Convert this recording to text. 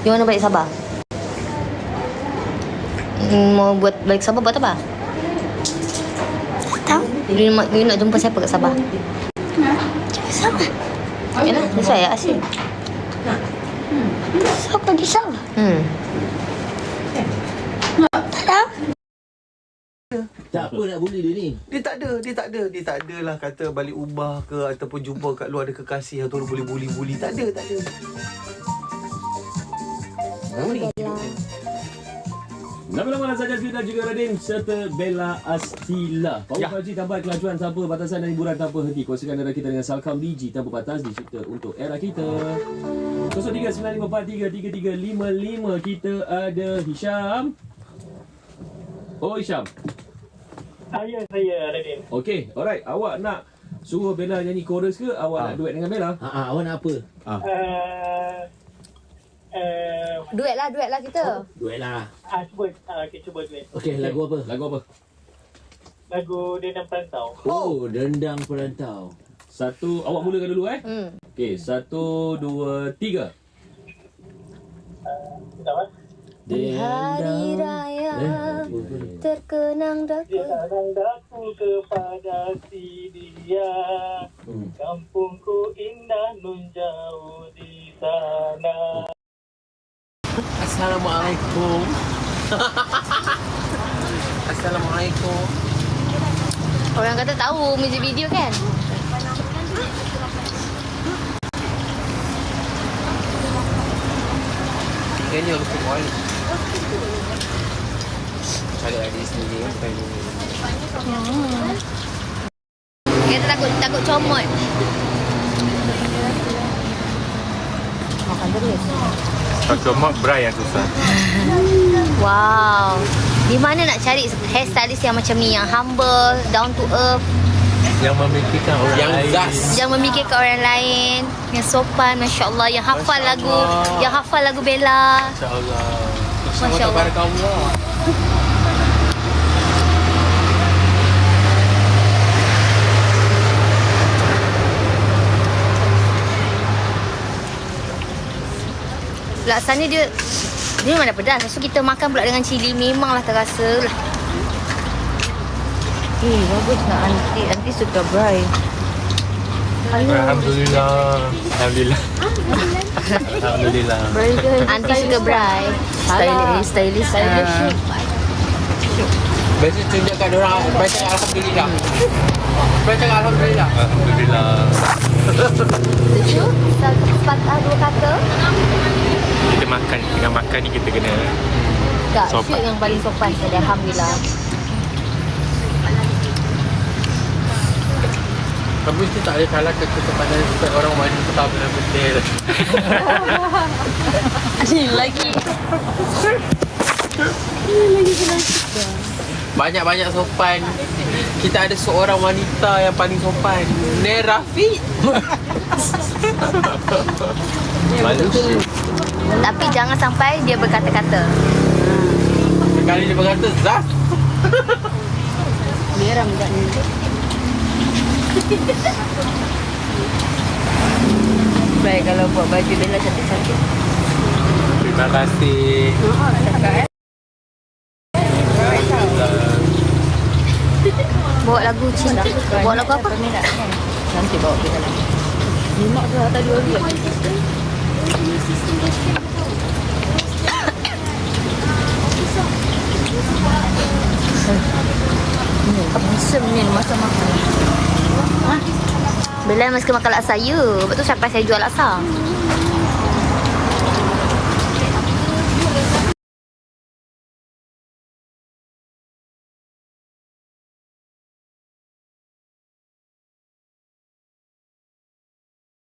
You mana balik Sabah? Mau buat balik Sabah buat apa? Tahu? You nak jumpa siapa kat Sabah? Sama. Yalah, sesuai ya asyik. Siapa di sana? Tak tahu. Tak apa nak bully dia ni. Dia tak ada lah kata balik ubah ke ataupun jumpa kat luar ada kekasih atau boleh bully. Tak ada. Nama lama saja Azmi dan juga Radin serta Bella Astila. Power 5G tambah kelajuan tanpa batasan dan hiburan tanpa henti. Kongsikan data kita dengan Salcom Digi tanpa batas dicipta untuk era kita. 0395433355 kita ada Hisham. Oh Hisham. Saya Radin. Okey, alright. Awak nak suruh Bella nyanyi chorus ke? Awak nak duet dengan Bella? Awak nak apa? Duet lah kita. Duet lah. Cuba duet. Okey, lagu apa? Lagu apa? Lagu Dendang Perantau. Oh, Dendang Perantau. Satu, awak mulakan dulu Okey, 1, 2, 3. Tahu? Di hari raya terkenang daku. Jangan daku kepada si dia. Kampungku indah nun jauh di sana. Assalamualaikum. Assalamualaikum. Orang kata tahu music video kan? Tinggalnya lupa kuali. Cari adik sendiri kan. Kita takut comot. Makan terus. Kalau comot berai yang susah. Wow. Di mana nak cari hairstylist yang macam ni, yang humble, down to earth, Yang memikirkan orang Yang lain. gas. yang memikirkan orang lain, yang sopan, masya-Allah, yang hafal lagu, yang hafal lagu Bella. InsyaAllah. Masya-Allah. Tabarakallah. Laksana dia memang dah pedas. Lepas tu kita makan pula dengan cili, memanglah terasa lah. Bagus nak aunty. Aunty suka braai. Alhamdulillah. Alhamdulillah. Aunty suka braai. Stylish. Biasa tunjukkan orang baca alhamdulillah. Baca alhamdulillah. Alhamdulillah. Setuju? Sepatah dua kata. Kita makan. Dengan makan ni kita kena Tak, sopan. shoot yang paling sopan tadi. Alhamdulillah. Kamu mesti tak boleh kalah kekepanan supaya orang wanita tak benar betul. Lagi. Banyak-banyak sopan. Kita ada seorang wanita yang paling sopan. Nerafi. manusia. Tapi jangan sampai dia berkata-kata. Sekali dia berkata Zaf. Merah tak ni. Baik kalau buat baju Bella cantik-cantik. Terima kasih. Bawa lagu cinta. Bawa lagu apa? Nanti bawa kita lagi. Nimak tu tadi orang buat. Mesem ni masa makan. Bella masih makan laksa ya. Lepas tu sampai saya jual laksa.